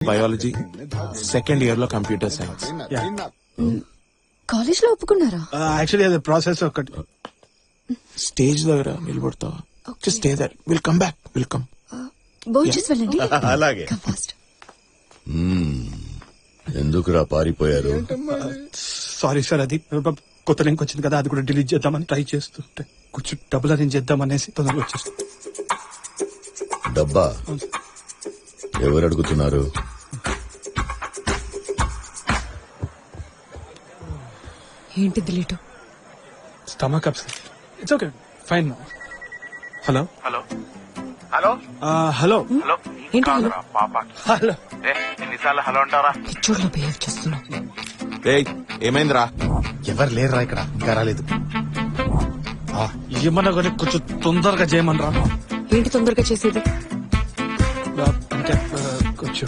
Biology, second year లో computer science. College లో ఒప్పుకున్నారా? యాక్చువల్లీ అది ప్రాసెస్ ఒకటి. స్టేజ్ దగ్గర నిలబడతావా? Just stay there, will come back, will come. భోంచేసి వెళ్ళండి. అలాగే. Come fast. ఎందుకురా పారిపోయారు? సారీ సార్, అది కొత్త లింక్ వచ్చింది కదా, అది కూడా డిలీట్ చేద్దామని ట్రై చేస్తుంటే కొంచెం డబుల్ అరేంజ్ చేద్దామనేసి తొందరగా వచ్చేస్తాం. డబ్బా ఎవరు అడుగుతున్నారు? ఏంటి delete? Stomach upset. It's okay, fine. Hello hello hello hello hello ఏంటి హలో? పాపకి హలో. ఎన్నిసార్లు హలో అంటారా? పిచ్చోడ్లో బిహేవ్ చేస్తున్నావు. ఏయ్, ఏమైందిరా? ఎవరు లేరురా ఇక్కడ, ఇంకా రాలేదు. ఏమన్నా కానీ కొంచెం తొందరగా చేయమనరా. ఏంటి తొందరగా చేసేది? అంటే కొంచెం